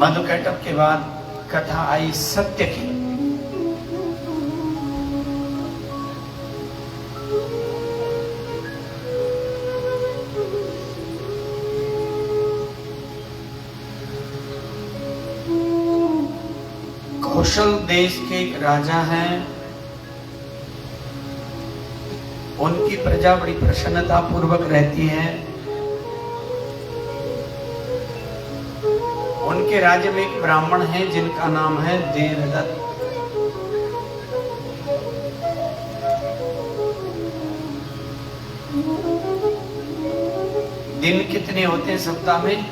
मधुकैटभ के बाद कथा आई सत्य की। कौशल देश के एक राजा हैं, उनकी प्रजा बड़ी प्रसन्नता पूर्वक रहती है। उनके राज्य में एक ब्राह्मण है जिनका नाम है देवदत्त। दिन कितने होते हैं सप्ताह में?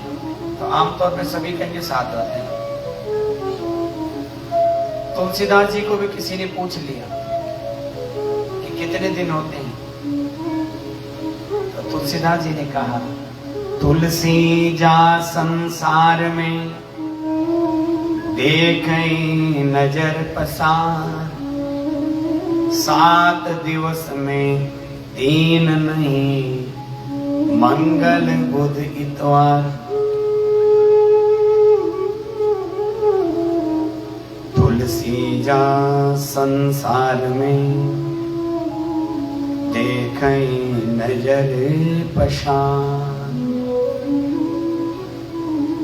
तो आमतौर पर सभी कहेंगे 7 होते हैं। तुलसीदास जी को भी किसी ने पूछ लिया कि कितने दिन होते हैं, तो तुलसीदास जी ने कहा, तुलसी जा संसार में देखें नजर पसार, 7 दिवस में 3 नहीं, मंगल बुध इतवार। तुलसी जा संसार में देखें नजर पसार,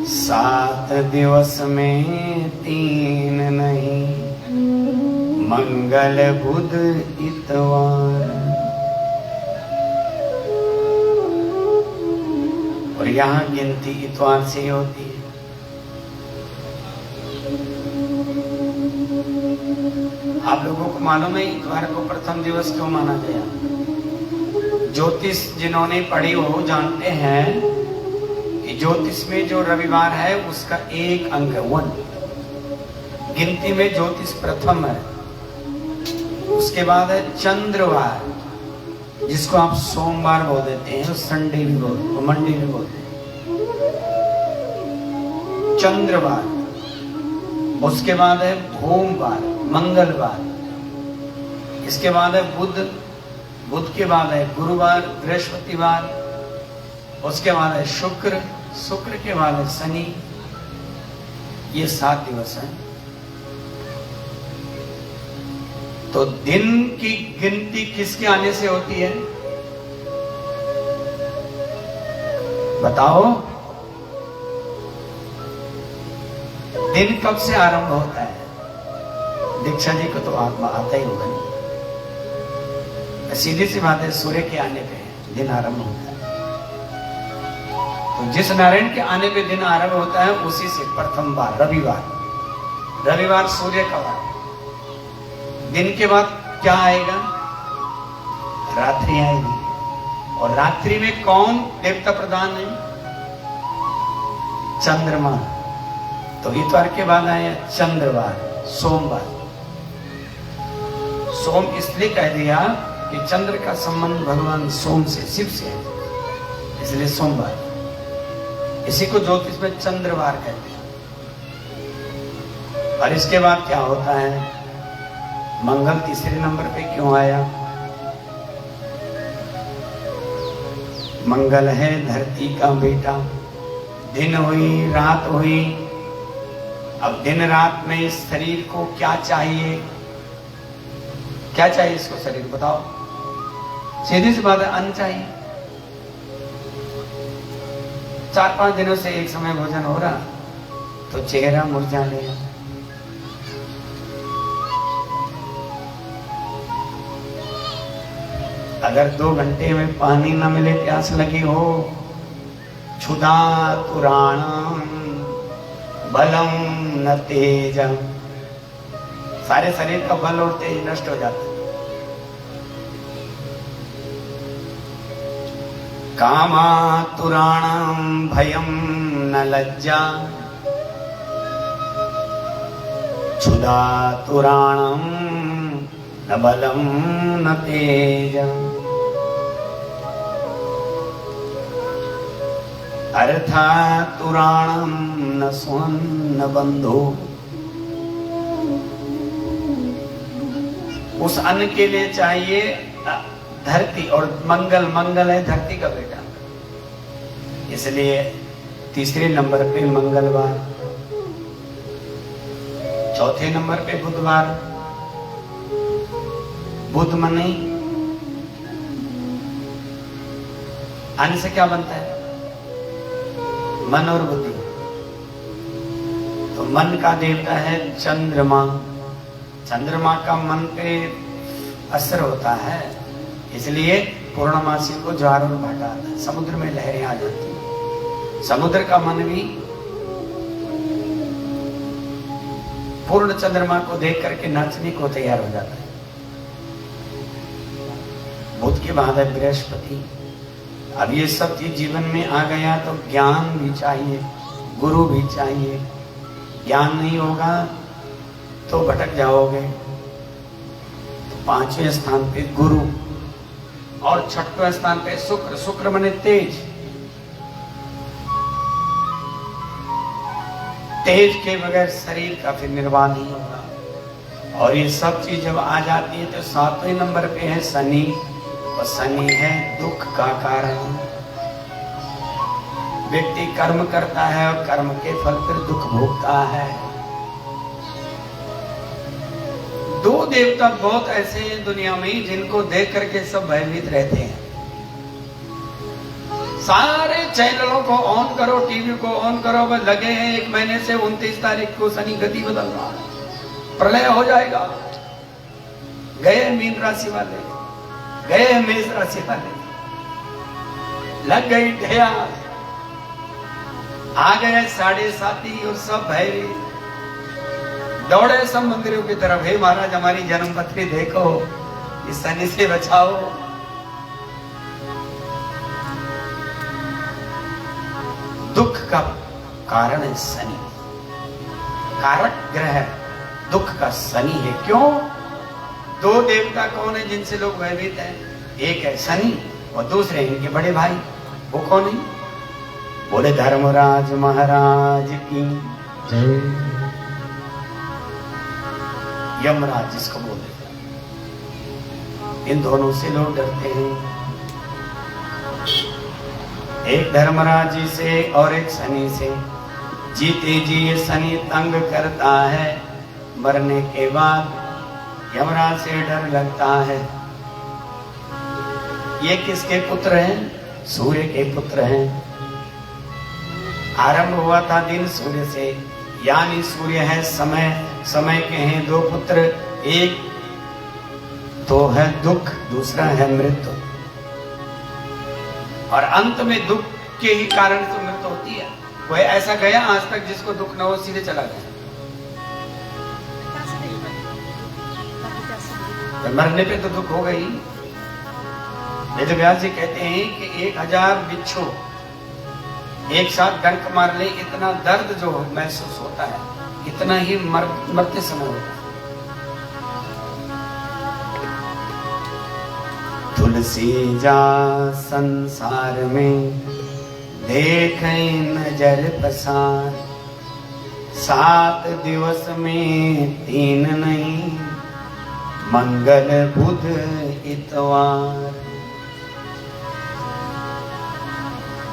7 दिवस में 3 नहीं, मंगल बुध इतवार। और यहाँ गिनती इतवार से ही होती है। आप लोगों को मालूम है इतवार को प्रथम दिवस क्यों माना गया? ज्योतिष जिन्होंने पढ़ी वो जानते हैं कि ज्योतिष में जो रविवार है उसका 1 अंक 1। गिनती में ज्योतिष प्रथम है, उसके बाद है चंद्रवार, जिसको आप सोमवार बोल देते हैं, संडे भी बोलते हैं, मंडे भी बोलते हैं, चंद्रवार। उसके बाद है भोमवार, मंगलवार। इसके बाद है बुध, बुध के बाद है गुरुवार, बृहस्पतिवार। उसके बाद है शुक्र, शुक्र के बाद है शनि। ये 7 दिवस हैं। तो दिन की गिनती किसके आने से होती है बताओ? दिन कब से आरंभ होता है? दीक्षा जी को तो आता ही होगा नहीं। सीधी सी बात है, सूर्य के आने पे दिन आरंभ होता है। तो जिस नारायण के आने पे दिन आरंभ होता है उसी से प्रथम बार रविवार, रविवार सूर्य का वार। दिन के बाद क्या आएगा? रात्रि आएगी। और रात्रि में कौन देवता प्रधान है? चंद्रमा। तो इतवार के बाद आया चंद्रवार, सोमवार। सोम इसलिए कह दिया कि चंद्र का संबंध भगवान सोम से, शिव से है, इसलिए सोमवार। इसी को ज्योतिष में चंद्रवार कहते हैं। और इसके बाद क्या होता है? मंगल तीसरे नंबर पे क्यों आया? मंगल है धरती का बेटा। दिन हुई रात हुई, अब दिन रात में इस शरीर को क्या चाहिए? क्या चाहिए इसको शरीर बताओ? सीधी सी बात है, अन्न चाहिए। 4-5 दिनों से एक समय भोजन हो रहा तो चेहरा मुरझा लेगा। अगर 2 घंटे में पानी न मिले, प्यास लगी हो, क्षुधा पुराणम बलम न तेजम, सारे शरीर का बल और तेज नष्ट हो जाता है। कामातुराणम भयम न लज्जा, क्षुधातुराणम न बलम न तेजम, अर्थातुराणम न स्वं न बंधो। उस अन्न के लिए चाहिए धरती, और मंगल, मंगल है धरती का बेटा, इसलिए तीसरे नंबर पे मंगलवार। चौथे नंबर पे बुधवार। बुध मने अन्न से क्या बनता है? मन और बुद्धि। तो मन का देवता है चंद्रमा। चंद्रमा का मन पे असर होता है, इसलिए पूर्णमासी को ज्वार और भाटा आता है, समुद्र में लहरें आ जाती हैं। समुद्र का मन भी पूर्ण चंद्रमा को देख करके नाचने को तैयार हो जाता है। बुध के बाद है बृहस्पति। अब ये सब चीज जीवन में आ गया तो ज्ञान भी चाहिए, गुरु भी चाहिए। ज्ञान नहीं होगा तो भटक जाओगे। तो 5वें स्थान पे गुरु और 6वें स्थान पे शुक्र। शुक्र माने तेज। तेज के बगैर शरीर का फिर निर्वाह नहीं होगा। और ये सब चीज जब आ जाती है तो 7वें नंबर पे है शनि। और शनि है दुख का कारण। व्यक्ति कर्म करता है और कर्म के फल फिर दुख भोगता है। दो देवता बहुत ऐसे हैं दुनिया में जिनको देख करके सब भयभीत रहते हैं। सारे चैनलों को ऑन करो, टीवी को ऑन करो, बस लगे हैं 1 महीने से 29 तारीख को शनि गति बदल रहा है, प्रलय हो जाएगा। गए मीन राशि वाले, गए मेष राशि वाले, लग गई ढेया, आ गए 7.5 और सब भयभीत दौड़े सब मंदिरों की तरफ। हे महाराज हमारी जन्मपत्री देखो, इस शनि से बचाओ। दुख का कारण है शनि, कारक ग्रह दुख का शनि है। क्यों? 2 देवता कौन है जिनसे लोग भयभीत हैं? एक है शनि और दूसरे इनके बड़े भाई। वो कौन है? बोले धर्मराज महाराज की जय। यमराज जिसको बोलते हैं, इन दोनों से लोग डरते हैं। एक धर्मराज जी से और एक शनि से। जीते जी ये शनि तंग करता है, मरने के बाद यमराज से डर लगता है। ये किसके पुत्र हैं? सूर्य के पुत्र हैं। आरंभ हुआ था दिन सूर्य से, यानी सूर्य है समय, समय के हैं 2 पुत्र, एक तो है दुख, दूसरा है मृत्यु। और अंत में दुख के ही कारण तो मृत्यु होती है। कोई ऐसा गया आज तक जिसको दुख न हो, सीधे चला गया? तो मरने पे तो दुख हो गई। वेद व्यास जी कहते हैं कि 1000 बिच्छू एक साथ डंक मार ले, इतना दर्द जो महसूस होता है, इतना ही मरते समय होता है। तुलसी जा संसार में देखे नजर पसार, 7 दिवस में 3 नहीं, मंगल बुध इतवार।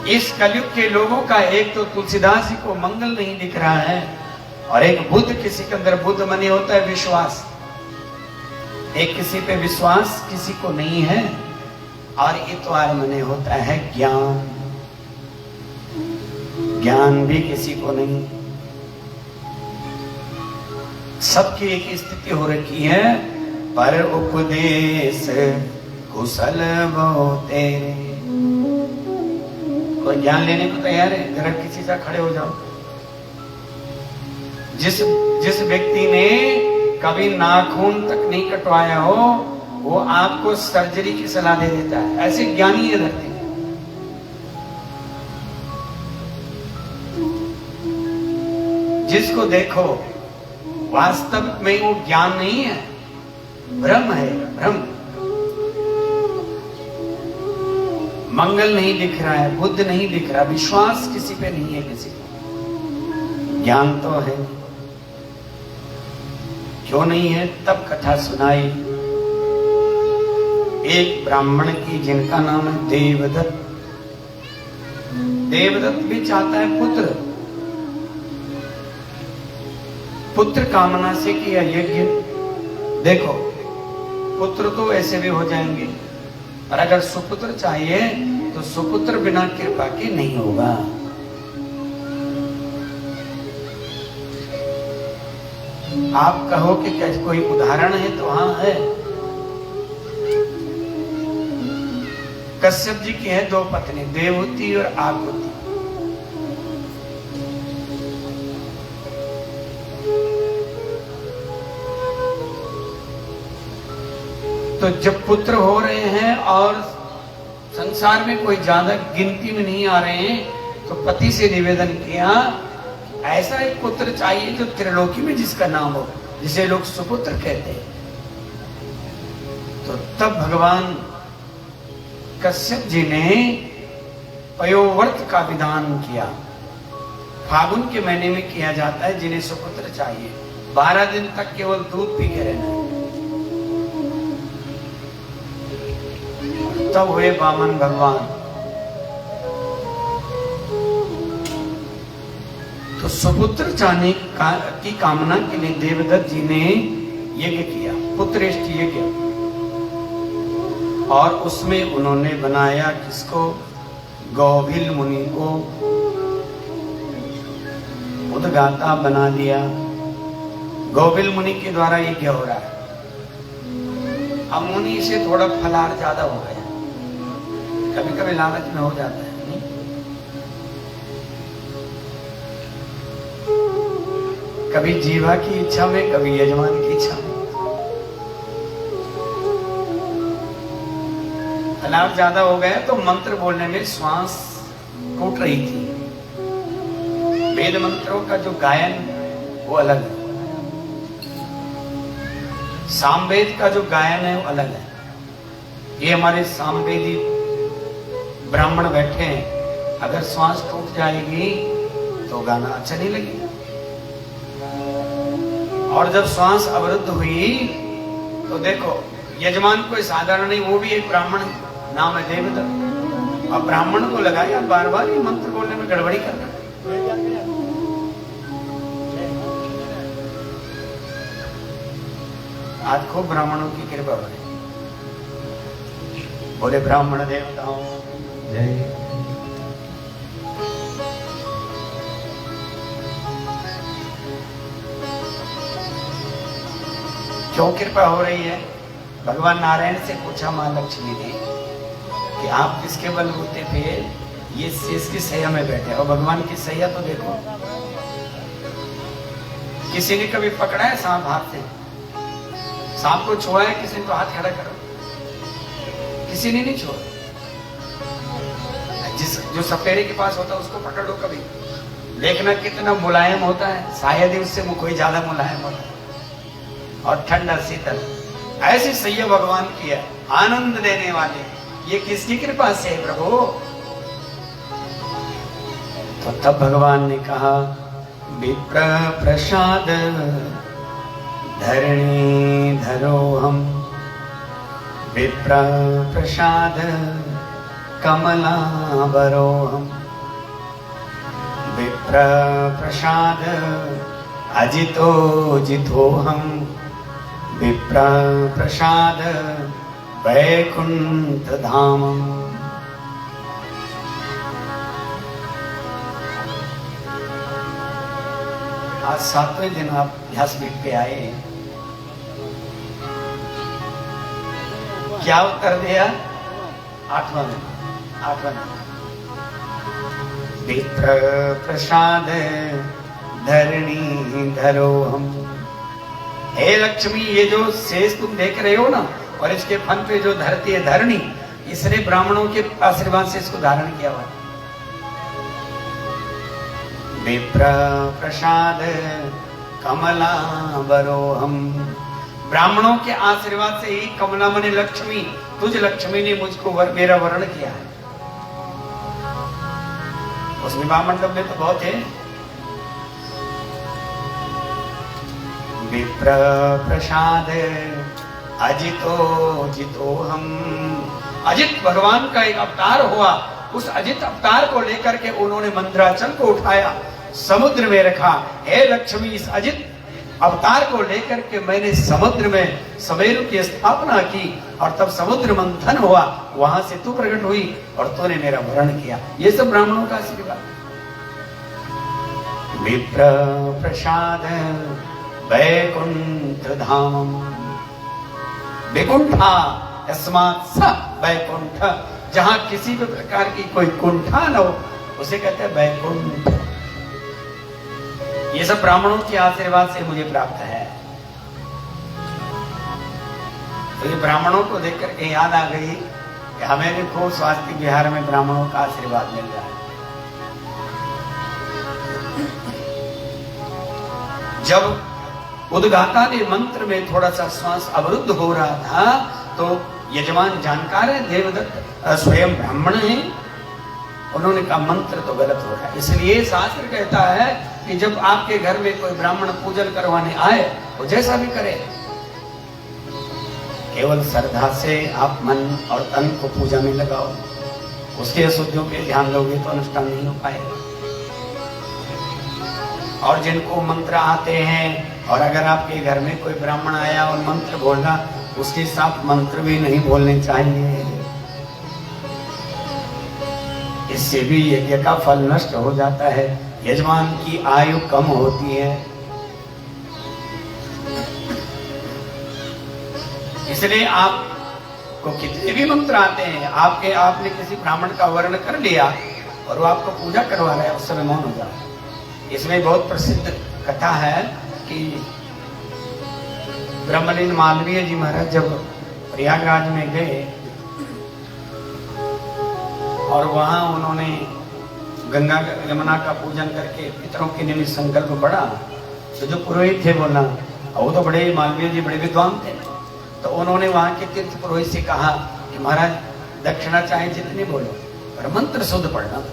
इस कलयुग के लोगों का एक तो तुलसीदास जी को मंगल नहीं दिख रहा है, और एक बुध, किसी के अंदर बुध मने होता है विश्वास। एक किसी पे विश्वास किसी को नहीं है, और इतवार मने होता है ज्ञान। ज्ञान भी किसी को नहीं। सबकी एक स्थिति हो रखी है, पर उपदेश कुशल वो तेरे। कोई ज्ञान लेने को तैयार है? जरा किसी से खड़े हो जाओ। जिस व्यक्ति ने कभी नाखून तक नहीं कटवाया हो, वो आपको सर्जरी की सलाह दे देता है। ऐसे ज्ञानी है धरती में। जिसको देखो वास्तव में वो ज्ञान नहीं है, भ्रम है, भ्रम। मंगल नहीं दिख रहा है, बुद्ध नहीं दिख रहा, विश्वास किसी पे नहीं है किसी को। ज्ञान तो है, क्यों नहीं है? तब कथा सुनाई एक ब्राह्मण की जिनका नाम है देवदत्त। देवदत्त भी चाहता है पुत्र, पुत्र कामना से किया यज्ञ। देखो पुत्र तो ऐसे भी हो जाएंगे, और अगर सुपुत्र चाहिए तो सुपुत्र बिना कृपा के नहीं होगा। आप कहो कि क्या कोई उदाहरण है, तो हाँ है। कश्यप जी की है 2 पत्नी, देवहूति और आहुति। तो जब पुत्र हो रहे हैं और संसार में कोई ज्यादा गिनती में नहीं आ रहे हैं, तो पति से निवेदन किया ऐसा एक पुत्र चाहिए जो त्रिलोकी में जिसका नाम हो, जिसे लोग सुपुत्र कहते हैं। तो तब भगवान कश्यप जी ने पयोव्रत का विधान किया। फागुन के महीने में किया जाता है, जिन्हें सुपुत्र चाहिए 12 दिन तक केवल दूध पी के रहना। तब हुए वामन भगवान। तो सुपुत्र चाहने की कामना के लिए देवदत्त जी ने यज्ञ किया, पुत्रेष्ट यज्ञ। और उसमें उन्होंने बनाया किसको? गौभिल मुनि को उद्गाता बना दिया। गौभिल मुनि के द्वारा यज्ञ हो रहा है। अब मुनि से थोड़ा फलार ज्यादा हो गया, कभी कभी लालच में हो जाता है नहीं? कभी जीवा की इच्छा में, कभी यजमान की इच्छा में। फलार ज्यादा हो गया तो मंत्र बोलने में श्वास टूट रही थी। वेद मंत्रों का जो गायन वो अलग है, सामवेद का जो गायन है वो अलग है। ये हमारे सामवेदी ब्राह्मण बैठे हैं, अगर श्वास टूट जाएगी तो गाना अच्छा नहीं लगेगा। और जब श्वास अवरुद्ध हुई तो देखो, यजमान कोई साधारण नहीं, वो भी एक ब्राह्मण है, नाम है देवदत्त। अब ब्राह्मण को लगाया बार बार ये मंत्र बोलने में गड़बड़ी करना। आज खूब ब्राह्मणों की कृपा हो रही। बोले ब्राह्मण देवताओं जय। क्यों कृपा हो रही है? भगवान नारायण से पूछा मां लक्ष्मी ने कि आप किसके बलबूते पे ये शेष की सैया में बैठे, और भगवान की सैया तो देखो। किसी ने कभी पकड़ा है सांप हाथ से? सांप को छुआ है किसी ने? तो हाथ खड़ा करो। किसी ने नहीं छुआ। जो सपेरे के पास होता है उसको पकड़ लो कभी, देखना कितना मुलायम होता है। शायद ही उससे कोई ज्यादा मुलायम होता है और ठंडा शीतल। ऐसी सैया भगवान की है, आनंद देने वाले। ये किसकी कृपा से है प्रभु? तो तब भगवान ने कहा विप्र प्रसाद धरणी धरो हम, विप्र प्रसाद कमलाबरो हम, विप्र प्रसाद अजितो जितो हम, विप्र प्रसाद वैकुंठ धाम। आज 7वें दिन आप व्यासपीठ पे आए, क्या उत्तर दिया? 8वां दिन। विप्र प्रसाद धरणी धरो हम। हे लक्ष्मी, ये जो शेष तुम देख रहे हो ना, और इसके फन पे जो धरती है धरणी, इसने ब्राह्मणों के आशीर्वाद से इसको धारण किया हुआ। विप्र प्रसाद कमलाबरो हम। ब्राह्मणों के आशीर्वाद से ही कमला मने लक्ष्मी, तुझ लक्ष्मी ने मुझको मेरा वर्ण किया है। उस विवाह मंडप में तो बहुत है। विप्र प्रसाद अजितो जितो हम। अजित भगवान का एक अवतार हुआ, उस अजित अवतार को लेकर के उन्होंने मंदराचल को उठाया, समुद्र में रखा। हे लक्ष्मी, इस अजित अवतार को लेकर के मैंने समुद्र में सवेरु की स्थापना की और तब समुद्र मंथन हुआ, वहां से तू प्रकट हुई और तूने मेरा वरण किया। ये सब ब्राह्मणों का आशीर्वाद। विप्र प्रसाद वैकुंठ धाम, वैकुंठा अस्मात् स वैकुंठ, जहां किसी भी प्रकार की कोई कुंठा न हो उसे कहते हैं वैकुंठ। ये सब ब्राह्मणों के आशीर्वाद से मुझे प्राप्त है। तो ये ब्राह्मणों को देख करके याद आ गई कि हमें भी खूब स्वास्थ्य विहार में ब्राह्मणों का आशीर्वाद मिल रहा है। जब उद्गाता ने मंत्र में थोड़ा सा श्वास अवरुद्ध हो रहा था तो यजमान जानकार है, देवदत्त स्वयं ब्राह्मण है, उन्होंने कहा मंत्र तो गलत हो रहा है। इसलिए शास्त्र कहता है कि जब आपके घर में कोई ब्राह्मण पूजन करवाने आए तो जैसा भी करे, केवल श्रद्धा से आप मन और तन को पूजा में लगाओ, उसके अशुद्धियों पे ध्यान दोगे तो अनुष्ठान नहीं हो पाएगा। और जिनको मंत्र आते हैं और अगर आपके घर में कोई ब्राह्मण आया और मंत्र बोला, उसके साथ मंत्र भी नहीं बोलने चाहिए, इससे भी यज्ञ का फल नष्ट हो जाता है, यजमान की आयु कम होती है। इसलिए आपको कितने भी मंत्र आते हैं, आपने किसी ब्राह्मण का वर्ण कर लिया और वो आपको पूजा करवा रहा है, उस समय मौन हो जाए। इसमें बहुत प्रसिद्ध कथा है कि ब्रह्मलीन मालवीय जी महाराज जब प्रयागराज में गए और वहां उन्होंने गंगा यमुना का पूजन करके पितरों के निमित्त संकल्प पड़ा, तो जो पुरोहित थे बोला, वो तो बड़े मालवीय जी बड़े विद्वान थे, तो उन्होंने वहां के तीर्थ पुरोहित से कहा कि महाराज दक्षिणा चाहे जितनी बोलो पर मंत्र शुद्ध पढ़ना,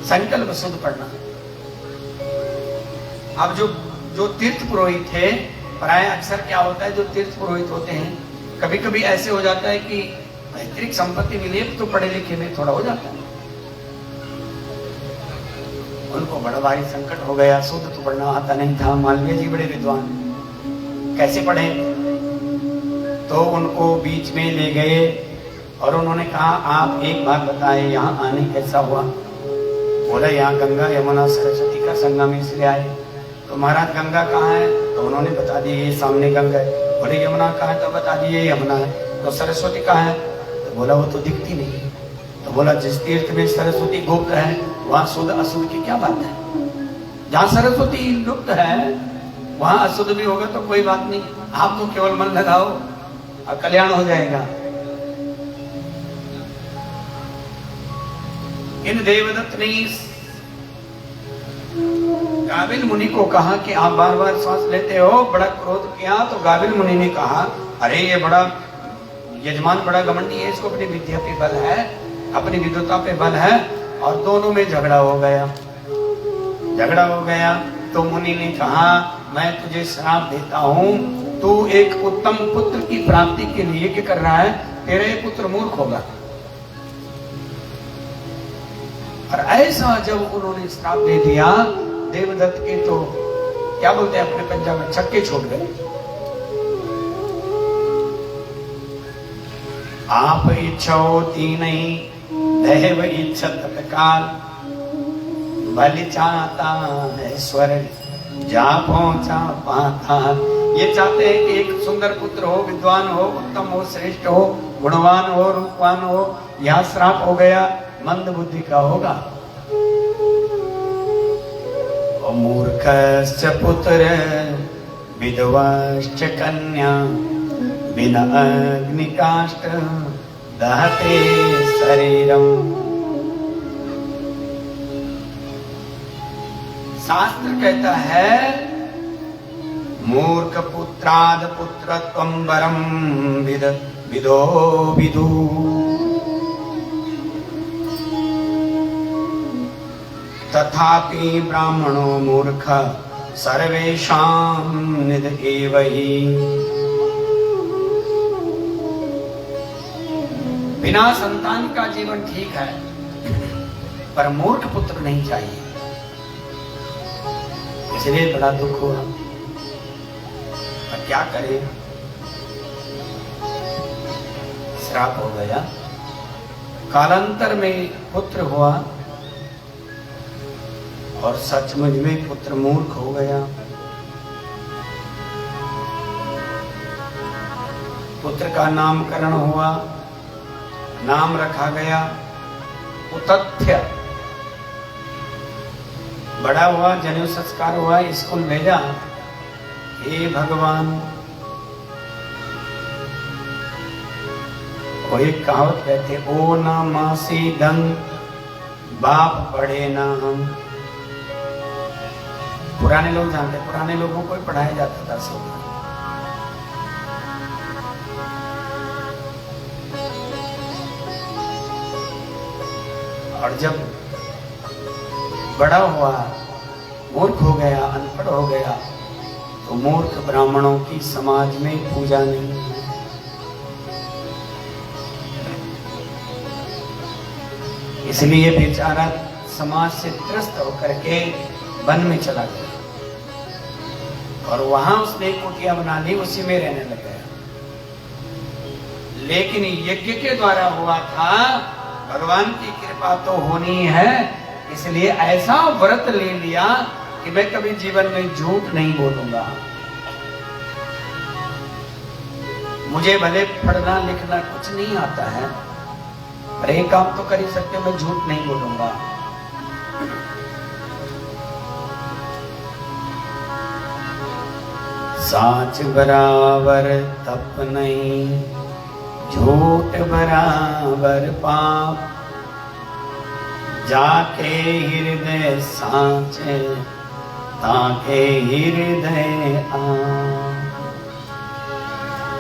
संकल्प शुद्ध पढ़ना। अब जो तीर्थ पुरोहित थे, प्राय अक्सर क्या होता है, जो तीर्थ पुरोहित होते हैं कभी कभी ऐसे हो जाता है कि पैतृक संपत्ति मिले तो पढ़े लिखे में थोड़ा हो जाता है, उनको बड़ा भारी संकट हो गया, शुद्ध तो पढ़ना आता नहीं था। मालवीय जी बड़े विद्वान, कैसे पढ़े? तो उनको बीच में ले गए और उन्होंने कहा आप एक बात बताएं, यहाँ आने कैसा हुआ? बोला यहाँ गंगा यमुना सरस्वती का संगम इसलिए आए। तो महाराज गंगा कहाँ है? तो उन्होंने बता दिए ये सामने गंगा है। बोले यमुना कहाँ है? तो बता दिए यमुना है। तो सरस्वती कहाँ है? तो बोला वो तो दिखती नहीं। तो बोला जिस तीर्थ में सरस्वती गुप्त है वहां शुद्ध अशुद्ध की क्या बात है? जहाँ सरस्वती लुप्त है वहां अशुद्ध भी होगा तो कोई बात नहीं, आप तो केवल मन लगाओ और कल्याण हो जाएगा। इन देवदत्त ने गाविल मुनि को कहा कि आप बार बार सांस लेते हो, बड़ा क्रोध किया। तो गाविल मुनि ने कहा अरे ये बड़ा यजमान बड़ा घमंडी है, इसको अपनी विद्या पे बल है, अपनी विद्वता पे बल है। और दोनों में झगड़ा हो गया। तो मुनि ने कहा मैं तुझे श्राप देता हूं, तू एक उत्तम पुत्र की प्राप्ति के लिए क्या कर रहा है, तेरा ये पुत्र मूर्ख होगा। और ऐसा जब उन्होंने श्राप दे दिया देवदत्त के, तो क्या बोलते हैं अपने पंजाब में, छक्के छोड़ गए। आप इच्छा होती नहीं, दैव इच्छा तत्काल, बलि चाहता है स्वर्ग जा पहुंचा पाताल। ये चाहते हैं कि एक सुंदर पुत्र हो, विद्वान हो, उत्तम हो, श्रेष्ठ हो, गुणवान हो, रूपवान हो। यहाँ श्राप हो गया, मंद बुद्धि का होगा। मूर्खश्च पुत्र विधवाश्च कन्या, बिना अग्निकाष्ठ दहते शरीरम। शास्त्र कहता है मूर्ख पुत्राद पुत्रत्वं वरम विदो विदु। तथापि ब्राह्मणो मूर्ख सर्वेषां निध एव हि। बिना संतान का जीवन ठीक है, पर मूर्ख पुत्र नहीं चाहिए। इसलिए बड़ा दुख हुआ। क्या करे, श्राप हो गया। कालांतर में पुत्र हुआ और सचमुच में पुत्र मूर्ख हो गया। पुत्र का नामकरण हुआ, नाम रखा गया उतथ्य। बड़ा हुआ, जनेऊ संस्कार हुआ, स्कूल भेजा। हे भगवान, वो एक कहावत कहते, ओ ना मासी धन बाप पढ़े ना हम। पुराने लोग जानते, पुराने लोगों को ही पढ़ाया जाता था सब। और जब बड़ा हुआ, मूर्ख हो गया, अनपढ़ हो गया, तो मूर्ख ब्राह्मणों की समाज में पूजा नहीं है। इसलिए बेचारा समाज से त्रस्त होकर के वन में चला गया और वहां उसने कुटिया बना ली, उसी में रहने लग गया। लेकिन यज्ञ के द्वारा हुआ था, भगवान की कृपा तो होनी है, इसलिए ऐसा व्रत ले लिया कि मैं कभी जीवन में झूठ नहीं बोलूंगा। मुझे भले पढ़ना लिखना कुछ नहीं आता है, पर एक काम तो कर ही सकते हो, मैं झूठ नहीं बोलूंगा। साच बराबर तप नहीं, झूठ बराबर पाप, जाके हृदय साचे ताके हृदय आ।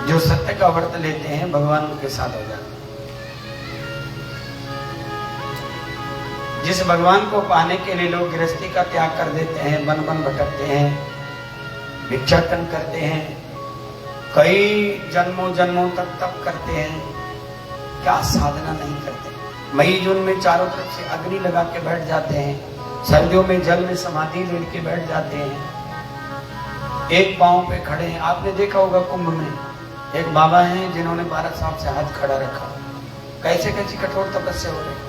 जो सत्य का व्रत लेते हैं भगवान के साथ हो जाते हैं। जिस भगवान को पाने के लिए लोग गृहस्थी का त्याग कर देते हैं, वन वन भटकते हैं, भिक्षाटन करते हैं, कई जन्मों जन्मों तक तप करते हैं, क्या साधना नहीं करते। मई जून में चारों तरफ से अग्नि लगा के बैठ जाते हैं, सर्दियों में जल में समाधि लेट के बैठ जाते हैं, एक पांव पे खड़े हैं। आपने देखा होगा कुंभ में एक बाबा हैं जिन्होंने 12 साल से हाथ खड़ा रखा। कैसे कैसी कठोर तपस्या हो रही।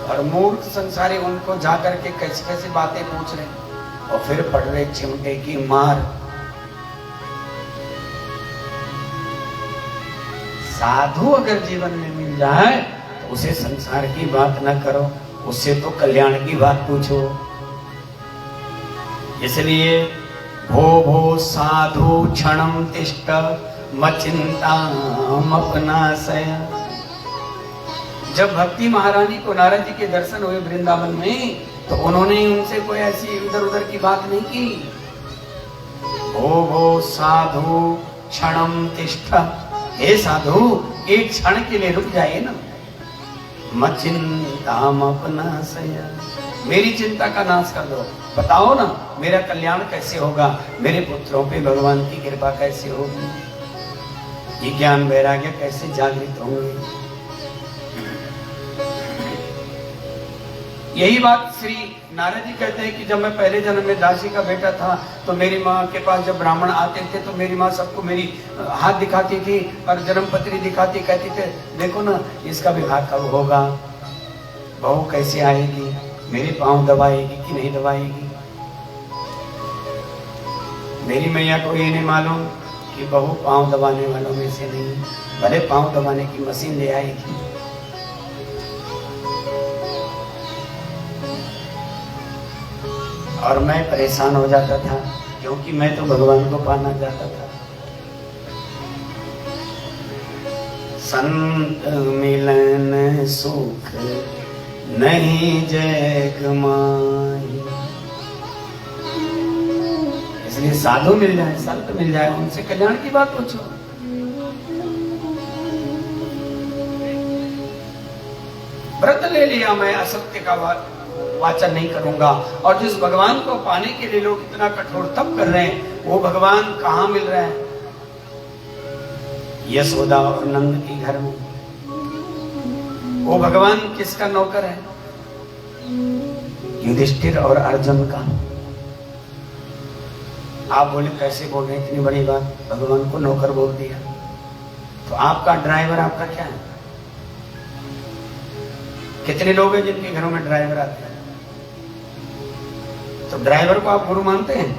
और मूर्ख संसारी उनको जाकर के कैसी कैसी बातें पूछ रहे और फिर पड़ रहे चिमटे की मार। साधु अगर जीवन में मिल जाए तो उसे संसार की बात ना करो, उससे तो कल्याण की बात पूछो। इसलिए भो भो साधु क्षणम तिष्ठ मचिंताम अपनाशय। जब भक्ति महारानी को नारद जी के दर्शन हुए वृंदावन में, तो उन्होंने उनसे कोई ऐसी इधर उधर की बात नहीं की। भो भो साधु क्षणम तिष्ठ, हे साधु एक क्षण के लिए रुक जाइए ना। मचिंताम अपनाशय, मेरी चिंता का नाश कर दो। बताओ ना मेरा कल्याण कैसे होगा, मेरे पुत्रों पे भगवान की कृपा कैसे होगी, ये ज्ञान वैराग्य कैसे जागृत होंगे। यही बात श्री नारद जी कहते हैं कि जब मैं पहले जन्म में दासी का बेटा था, तो मेरी माँ के पास जब ब्राह्मण आते थे तो मेरी माँ सबको मेरी हाथ दिखाती थी और जन्मपत्री दिखाती, कहती थे देखो ना इसका विवाह कब होगा, बहू कैसे आएगी, मेरे पाँव दबाएगी कि नहीं दबाएगी। मेरी मैया को ये नहीं मालूम कि बहू पाँव दबाने वालों में से नहीं, भले पाँव दबाने की मशीन ले आएगी। और मैं परेशान हो जाता था क्योंकि मैं तो भगवान को पाना चाहता था। संत मिलन सुख नहीं जग माही। इसलिए साधु मिल जाए, संत मिल जाए, उनसे कल्याण की बात पूछो। व्रत ले लिया मैं असत्य का वाचन नहीं करूंगा। और जिस भगवान को पाने के लिए लोग इतना कठोर तप कर रहे हैं, वो भगवान कहाँ मिल रहे हैं? यशोदा और नंद के घर में। वो भगवान किसका नौकर है? युधिष्ठिर और अर्जुन का। आप बोले कैसे बोल रहे हैं इतनी बड़ी बात, भगवान को नौकर बोल दिया। तो आपका ड्राइवर आपका क्या है? कितने लोग हैं जिनके घरों में ड्राइवर आते हैं? तो ड्राइवर को आप गुरु मानते हैं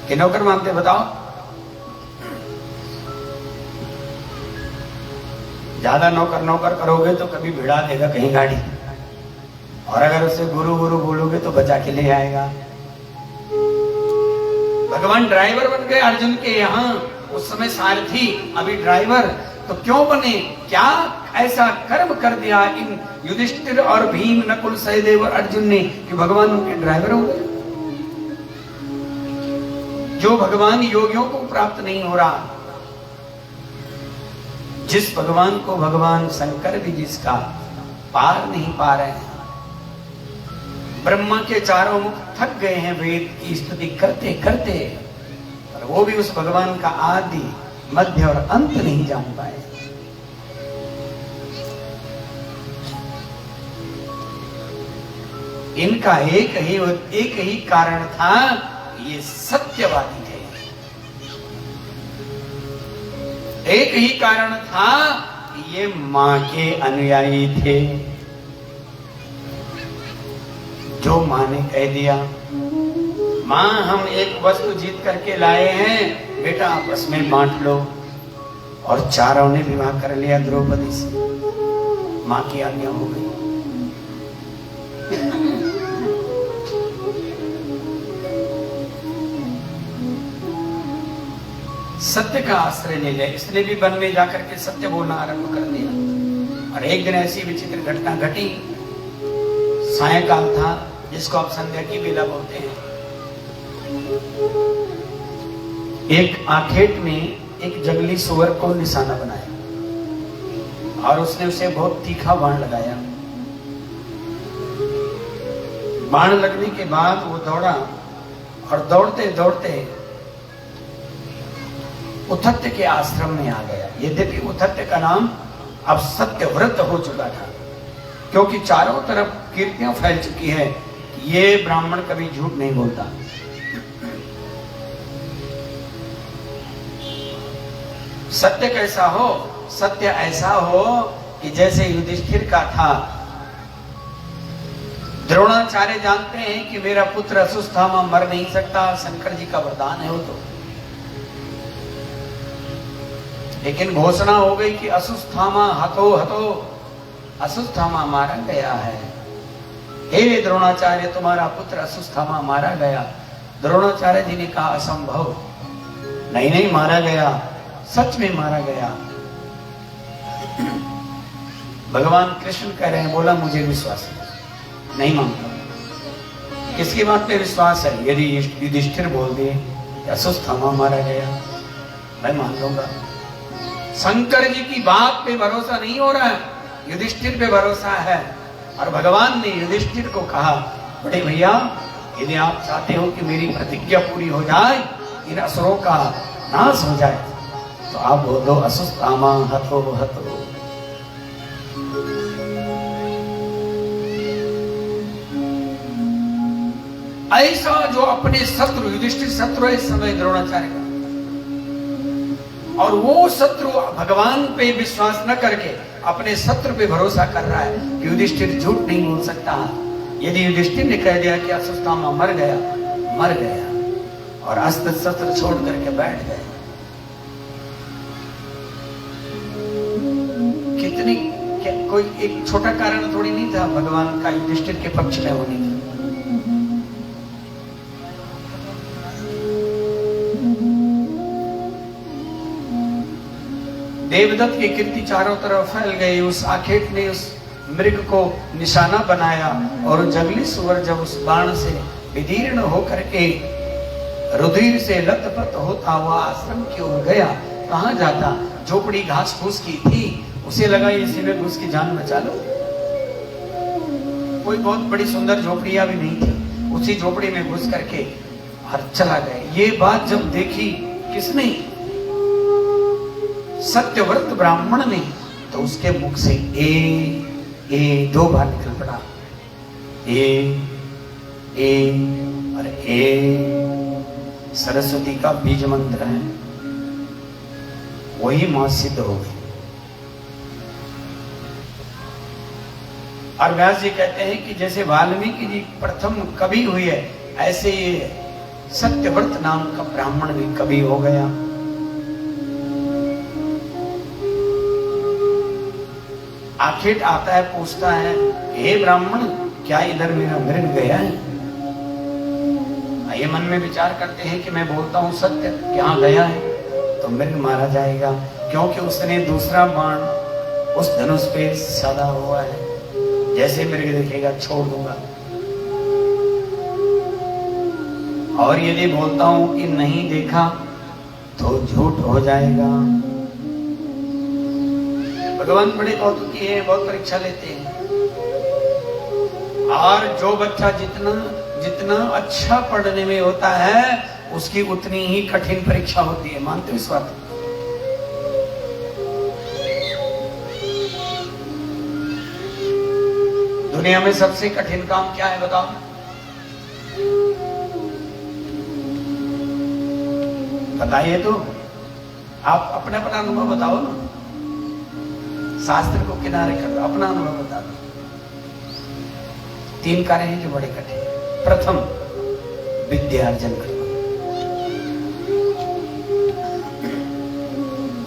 कि नौकर मानते हैं? बताओ। ज्यादा नौकर नौकर करोगे तो कभी भिड़ा देगा कहीं गाड़ी, और अगर उसे गुरु गुरु बोलोगे तो बचा के ले आएगा। भगवान ड्राइवर बन गए अर्जुन के यहाँ, उस समय सारथी, अभी ड्राइवर। तो क्यों बने? क्या ऐसा कर्म कर दिया इन युधिष्ठिर और भीम, नकुल, सहदेव और अर्जुन ने कि भगवान उनके ड्राइवर हो गए? जो भगवान योगियों को प्राप्त नहीं हो रहा, जिस भगवान को भगवान शंकर भी जिसका पार नहीं पा रहे हैं। ब्रह्मा के चारों मुख थक गए हैं वेद की स्तुति करते करते, और वो भी उस भगवान का आदि मध्य और अंत नहीं जान पाए। इनका एक ही कारण था, ये सत्यवादी थे। एक ही कारण था, ये मां के अनुयायी थे। जो मां ने कह दिया, मां हम एक वस्तु जीत करके लाए हैं, बेटा आपस में बांट लो। और चारों ने विवाह कर लिया द्रौपदी से, मां की आज्ञा हो गई। सत्य का आश्रय ले लिया, इसने भी वन में जाकर के सत्य बोलना आरंभ कर दिया। और एक दिन ऐसी विचित्र घटना घटी। सायंकाल था, जिसको आप संध्या की बेला बोलते हैं। एक आखेट में एक जंगली सुअर को निशाना बनाया और उसने उसे बहुत तीखा बाण लगाया। बाण लगने के बाद वो दौड़ा और दौड़ते दौड़ते उथत्य के आश्रम में आ गया। यद्यपि उथत्य का नाम अब सत्यव्रत हो चुका था, क्योंकि चारों तरफ कीर्तियां फैल चुकी है कि ये ब्राह्मण कभी झूठ नहीं बोलता। सत्य कैसा हो? सत्य ऐसा हो कि जैसे युधिष्ठिर का था। द्रोणाचार्य जानते हैं कि मेरा पुत्र अश्वत्थामा मर नहीं सकता, शंकर जी का वरदान है वो तो। लेकिन घोषणा हो गई कि अश्वत्थामा हतो हतो, अश्वत्थामा मारा गया है। हे द्रोणाचार्य, तुम्हारा पुत्र अश्वत्थामा मारा गया। द्रोणाचार्य जी ने कहा असंभव, नहीं नहीं मारा गया, सच में मारा गया। भगवान कृष्ण कह रहे हैं, बोला मुझे विश्वास नहीं मानता। किसकी बात पे विश्वास है? यदि युधिष्ठिर बोल दिए अश्वत्थामा मारा गया, मैं मान लूंगा। शंकर जी की बात पे भरोसा नहीं हो रहा है, युधिष्ठिर पे भरोसा है। और भगवान ने युधिष्ठिर को कहा, बड़े भैया, यदि आप चाहते हो कि मेरी प्रतिज्ञा पूरी हो जाए, इन असुरों का नाश हो जाए, तो आप बोल दो अश्वत्थामा हतो हतो। ऐसा जो अपने शत्रु, युधिष्ठिर शत्रु है इस समय द्रोणाचार्य का, और वो शत्रु भगवान पे विश्वास न करके अपने शत्रु पे भरोसा कर रहा है कि युधिष्ठिर झूठ नहीं बोल सकता। यदि युधिष्ठिर ने कह दिया कि अश्वत्थामा मर गया, मर गया, और अस्त्र शस्त्र छोड़ करके बैठ गए। कितनी कोई एक छोटा कारण थोड़ी नहीं था भगवान का युधिष्ठिर के पक्ष में होने की। देवदत्त की कीर्ति चारों तरफ फैल गई। उस आखेट ने उस मृग को निशाना बनाया, और जंगली सुअर जब उस बाण से विदीर्ण होकर के रुधिर से लथपथ होता हुआ आश्रम की ओर गया, कहां जाता? झोपड़ी घास फूस की थी, उसे लगा इसी में घुस की जान बचा लो। कोई बहुत बड़ी सुंदर झोपड़ियां भी नहीं थी, उसी झोपड़ी में घुस करके और चला गए। ये बात जब देखी किसने? सत्यव्रत ब्राह्मण ने, तो उसके मुख से ए दो बार निकल पड़ा। ए और ये सरस्वती का बीज मंत्र है, वही मां सिद्ध हो गई। और व्यास जी कहते हैं कि जैसे वाल्मीकि जी प्रथम कवि हुए, ऐसे ये सत्यव्रत नाम का ब्राह्मण भी कवि हो गया। आखिर आता है, पूछता है, हे ब्राह्मण, क्या इधर मेरा मृग गया है? ये मन में विचार करते हैं कि मैं बोलता हूं सत्य, क्या गया है तो मृग मारा जाएगा, क्योंकि उसने दूसरा बाण उस धनुष पे साधा हुआ है। जैसे मृग दिखेगा छोड़ दूंगा। और यदि बोलता हूं कि नहीं देखा तो झूठ हो जाएगा। भगवान बड़े कौतुकी है, बहुत परीक्षा लेते हैं। और जो बच्चा जितना अच्छा पढ़ने में होता है, उसकी उतनी ही कठिन परीक्षा होती है। मानते हो इस बात? दुनिया में सबसे कठिन काम क्या है बताओ? बताइए तो, आप अपना अपना अनुभव बताओ ना। शास्त्र को किनारे कर दो, अपना अनुभव बता दो। 3 कार्य हैं जो बड़े कठिन हैं। प्रथम, विद्यार्जन करना।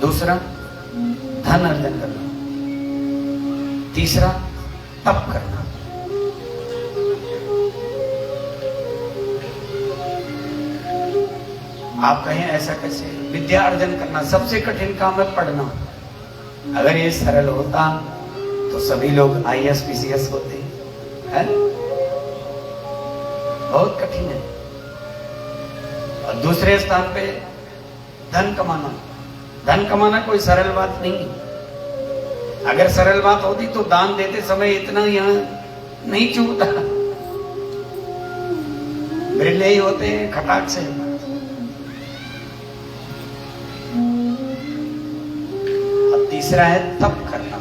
दूसरा, धन अर्जन करना। तीसरा, तप करना। आप कहें ऐसा कैसे? विद्या अर्जन करना सबसे कठिन काम है, पढ़ना। अगर ये सरल होता तो सभी लोग IAS PCS होते हैं। बहुत कठिन है। और दूसरे स्थान पे धन कमाना। धन कमाना कोई सरल बात नहीं। अगर सरल बात होती तो दान देते समय इतना यहाँ नहीं चूकता। बिरले ही होते हैं खटाक से। और तीसरा है तप करना।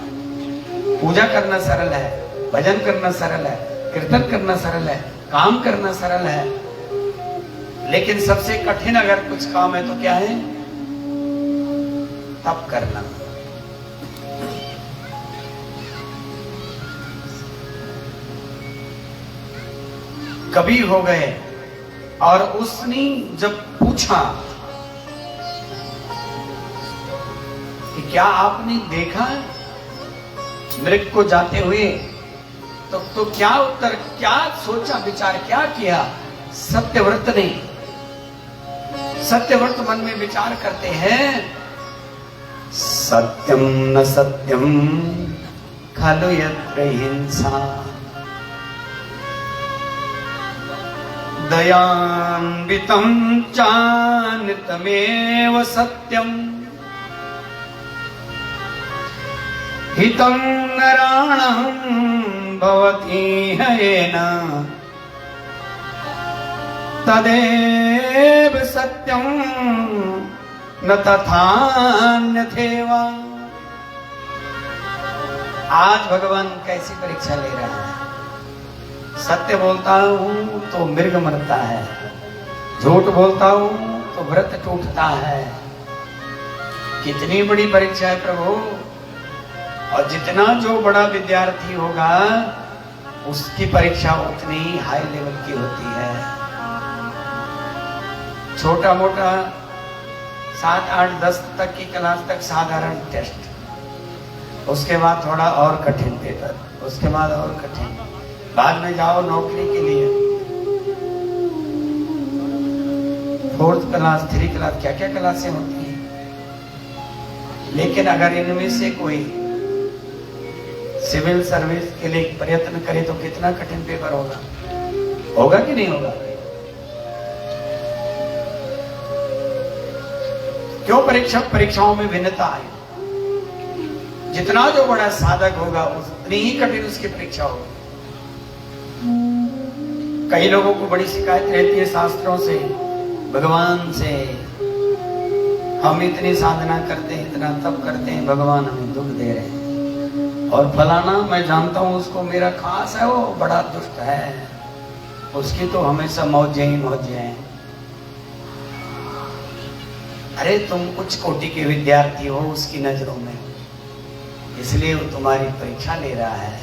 पूजा करना सरल है, भजन करना सरल है, कीर्तन करना सरल है, काम करना सरल है, लेकिन सबसे कठिन अगर कुछ काम है तो क्या है? तप करना। कवि हो गए और उसने जब पूछा कि क्या आपने देखा मृग को जाते हुए, तो क्या उत्तर, क्या सोचा, विचार क्या किया सत्यव्रत ने? सत्यव्रत मन में विचार करते हैं, सत्यम न सत्यम खलु यत्र हिंसा दयान्वितं चान्वितमेव सत्यम हितं नराणां भवति येन तदेव सत्यं न तथान्यथैवा। आज भगवान कैसी परीक्षा ले रहा है? सत्य बोलता हूं तो मृग मरता है, झूठ बोलता हूं तो व्रत टूटता है। कितनी बड़ी परीक्षा है प्रभु। और जितना जो बड़ा विद्यार्थी होगा उसकी परीक्षा उतनी ही हाई लेवल की होती है। छोटा मोटा 7, 8, 10 तक की क्लास तक साधारण टेस्ट, उसके बाद थोड़ा और कठिन पेपर, उसके बाद और कठिन, बाद में जाओ नौकरी के लिए 4th क्लास, 3 क्लास, क्या क्या क्लासें होती हैं। लेकिन अगर इनमें से कोई सिविल सर्विस के लिए प्रयत्न करे तो कितना कठिन पेपर होगा? होगा कि नहीं होगा? क्यों परीक्षाओं में भिन्नता है? जितना जो बड़ा साधक होगा उतनी ही कठिन उसकी परीक्षा होगी। कई लोगों को बड़ी शिकायत रहती है शास्त्रों से, भगवान से, हम इतनी साधना करते हैं, इतना तप करते हैं, भगवान हमें दुख दे रहे हैं। और फलाना मैं जानता हूं उसको, मेरा खास है, वो बड़ा दुष्ट है, उसकी तो हमेशा मौजें ही मौजें हैं। अरे तुम कुछ कोटि के विद्यार्थी हो उसकी नजरों में, इसलिए वो तुम्हारी परीक्षा ले रहा है।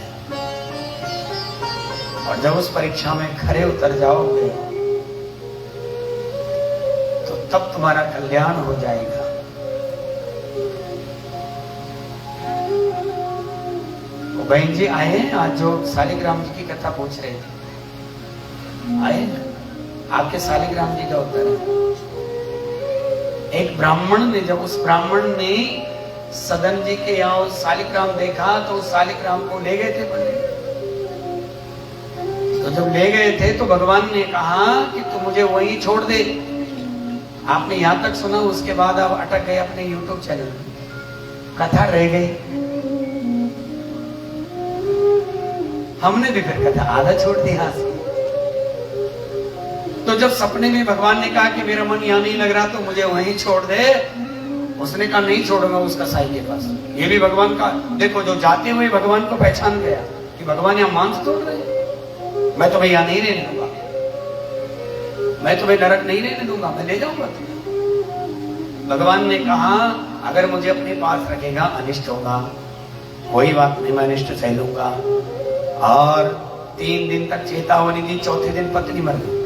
और जब उस परीक्षा में खरे उतर जाओगे तो तब तुम्हारा कल्याण हो जाएगा। वो बहन जी आए हैं आज जो शालिग्राम जी की कथा पूछ रहे थे, आए आपके शालिग्राम जी का उत्तर है। एक ब्राह्मण ने, जब उस ब्राह्मण ने सदन जी के यहाँ शालिग्राम देखा तो उस शालिग्राम को ले गए थे पंडित। तो जब ले गए थे तो भगवान ने कहा कि तू मुझे वहीं छोड़ दे। आपने यहां तक सुना, उसके बाद आप अटक गए अपने यूट्यूब चैनल में, कथा रह गई। हमने भी फिर कथा आधा छोड़ दी हाथ से। तो जब सपने में भगवान ने कहा कि मेरा मन यहां नहीं लग रहा तो मुझे वहीं छोड़ दे, उसने कहा नहीं छोड़ूंगा उसका साई के पास। ये भी भगवान का देखो, जो जाते हुए भगवान को पहचान गया कि भगवान यहां मांस तोड़ रहे, मैं तुम्हें यहां नहीं रहने दूंगा, मैं तुम्हें नरक नहीं रहने दूंगा, मैं ले जाऊंगा तुम्हें। भगवान ने कहा अगर मुझे अपने पास रखेगा अनिष्ट होगा, कोई बात नहीं, मैं अनिष्ट सह लूंगा। और 3 दिन तक चेतावनी दी, चौथे दिन पत्नी मर गई।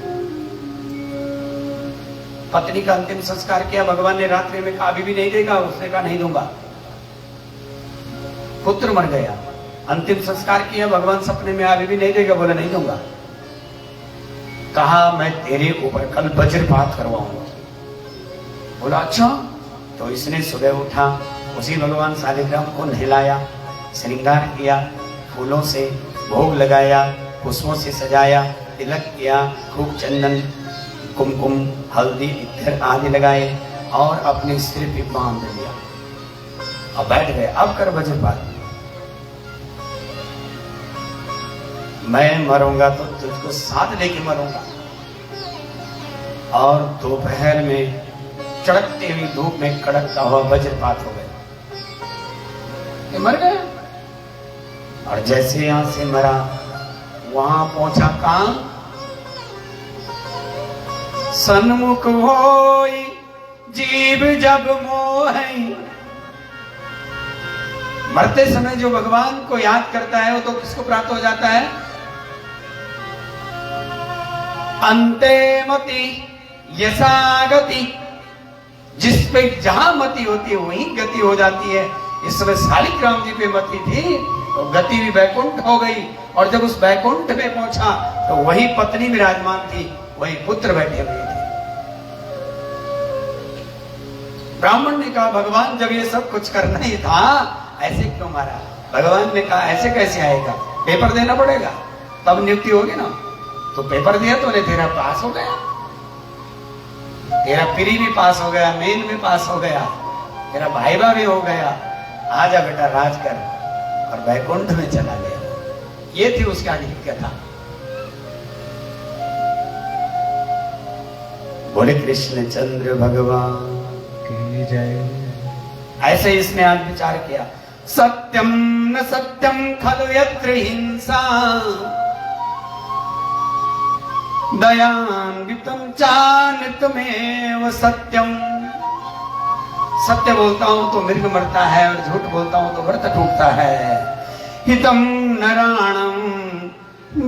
पत्नी का अंतिम संस्कार किया, भगवान ने रात्रि में कहा अभी भी नहीं देगा, उसने कहा नहीं दूंगा। पुत्र मर गया, अंतिम संस्कार किया, भगवान सपने में अभी भी नहीं देगा, बोला नहीं दूंगा। कहा मैं तेरे ऊपर कल वज्रपात करवाऊंगा। बोला अच्छा। तो इसने सुबह उठा, उसी भगवान शालिग्राम को नहलाया, श्रृंगार किया, फूलों से भोग लगाया, पुष्पों से सजाया, तिलक किया, खूब चंदन कुमकुम हल्दी इत्र आदि लगाए और अपने सिर पे बांध लिया और बैठ गए। अब कर वज्रपात, मैं मरूंगा तो तुझको साथ लेके मरूंगा। और दोपहर में चढ़कते हुई धूप में कड़कता हुआ वज्रपात हो गया, ये मर गया। और जैसे यहां से मरा वहां पहुंचा कहां, सन्मुख होई जीव जब मोहई। मरते समय जो भगवान को याद करता है वो तो किसको प्राप्त हो जाता है, अंते मति यशागति। जिस पे जहां मति होती है वहीं गति हो जाती है। इस समय शालिग्राम जी पे मति थी तो गति भी वैकुंठ हो गई। और जब उस वैकुंठ में पहुंचा तो वही पत्नी विराजमान थी, वही पुत्र बैठे हुए थे। ब्राह्मण ने कहा भगवान जब ये सब कुछ करना ही था ऐसे क्यों मारा। भगवान ने कहा ऐसे कैसे आएगा, पेपर देना पड़ेगा तब नियुक्ति होगी ना। तो पेपर दिया तो तेरा पास हो गया, तेरा प्री भी पास हो गया, मेन भी पास हो गया, तेरा भाईबा भी हो गया, आजा बेटा राज कर। और वैकुंठ में चला गया। ये थी उसका आगे की कथा। बोले कृष्ण चंद्र भगवान की जय। ऐसे इसने आज विचार किया, सत्यम न सत्यम खलु यत्र हिंसा दयान्वितं चानितमेव सत्यम। सत्य बोलता हूं तो मृग मरता है और झूठ बोलता हूं तो व्रत टूटता है। हितम नराणम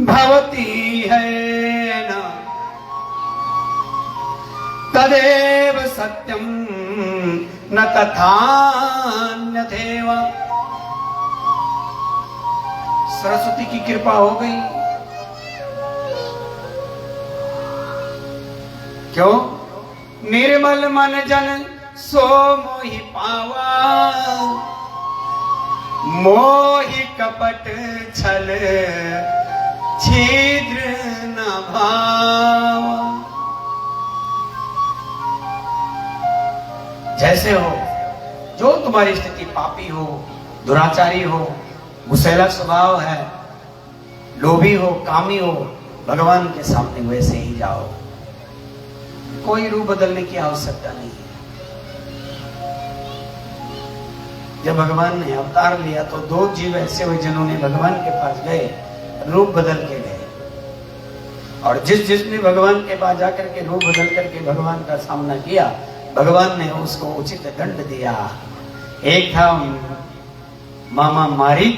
भवती है न तदेव सत्यम न तथान्यथैव। सरस्वती की कृपा हो गई। क्यों? निर्मल मन जन सो मोहि पावा, मोहि कपट छल छिद्र न भावा। जैसे हो, जो तुम्हारी स्थिति पापी हो, दुराचारी हो, गुस्सैला स्वभाव है, लोभी हो, कामी हो, भगवान के सामने वैसे ही जाओ। कोई रूप बदलने की आवश्यकता नहीं है। जब भगवान ने अवतार लिया तो 2 जीव ऐसे हुए जिन्होंने भगवान के पास गए, रूप बदल के गए। और जिसने भगवान के पास जाकर के रूप बदल करके भगवान का सामना किया, भगवान ने उसको उचित दंड दिया। एक था मामा मारी,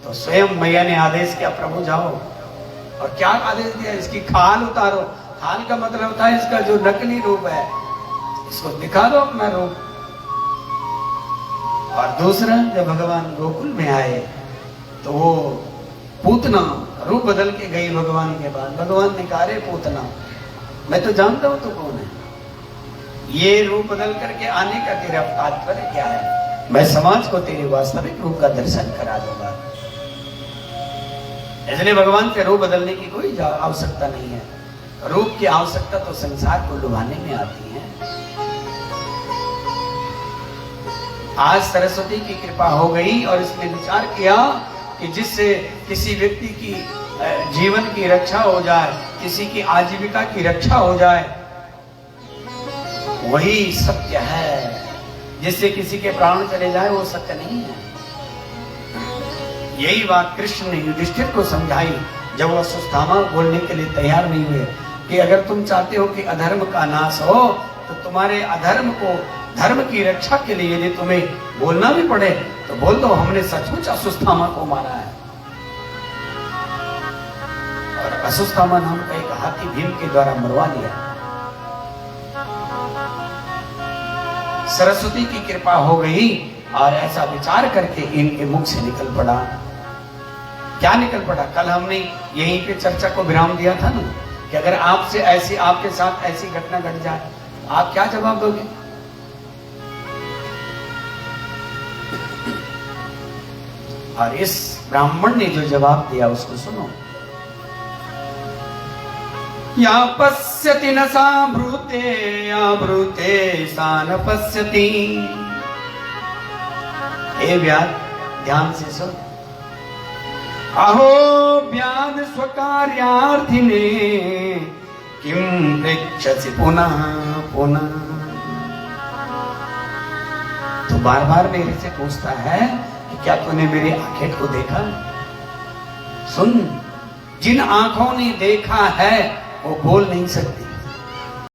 तो स्वयं मैया ने आदेश किया प्रभु जाओ, और क्या आदेश दिया, इसकी खाल उतारो। खाल का मतलब होता है इसका जो नकली रूप है, इसको दिखा दो अपना रूप। और दूसरा, जब भगवान गोकुल में आए तो वो पूतना रूप बदल के गई भगवान के बाद। भगवान ने कहा, रे पूतना, मैं तो जानता हूं तू कौन है, ये रूप बदल करके आने का तेरा तात्पर्य क्या है? मैं समाज को तेरे वास्तविक रूप का दर्शन करा दूंगा। इसलिए भगवान के रूप बदलने की कोई आवश्यकता नहीं है। रूप की आवश्यकता तो संसार को लुभाने में आती है। आज सरस्वती की कृपा हो गई और इसने विचार किया कि जिससे किसी व्यक्ति की जीवन की रक्षा हो जाए, किसी की आजीविका की रक्षा हो जाए, वही सत्य है। जिससे किसी के प्राण चले जाए वो सत्य नहीं है। यही बात कृष्ण ने युधिष्ठिर को समझाई जब वो अश्वत्थामा बोलने के लिए तैयार नहीं हुए कि अगर तुम चाहते हो कि अधर्म का नाश हो, तो तुम्हारे अधर्म को, धर्म की रक्षा के लिए यदि तुम्हें बोलना भी पड़े तो बोल दो, हमने सचमुच अश्वत्थामा को मारा है। और अश्वत्थामा नाम का एक हाथी भीम के द्वारा मरवा दिया। सरस्वती की कृपा हो गई और ऐसा विचार करके इनके मुख से निकल पड़ा। क्या निकल पड़ा? कल हमने यहीं पे चर्चा को विराम दिया था ना कि अगर आपसे ऐसी, आपके साथ ऐसी घटना घट जाए, आप क्या जवाब दोगे? और इस ब्राह्मण ने जो जवाब दिया उसको सुनो। या पश्यति न सा ब्रूते, या ब्रूते सा न पश्यति। हे व्याध, ध्यान से सुन। अहो व्याध स्वकार्यार्थिने किम पृच्छसि पुनः पुनः। तो बार बार मेरे से पूछता है कि क्या तूने मेरी आंखें को देखा? सुन, जिन आंखों ने देखा है वो बोल नहीं सकती।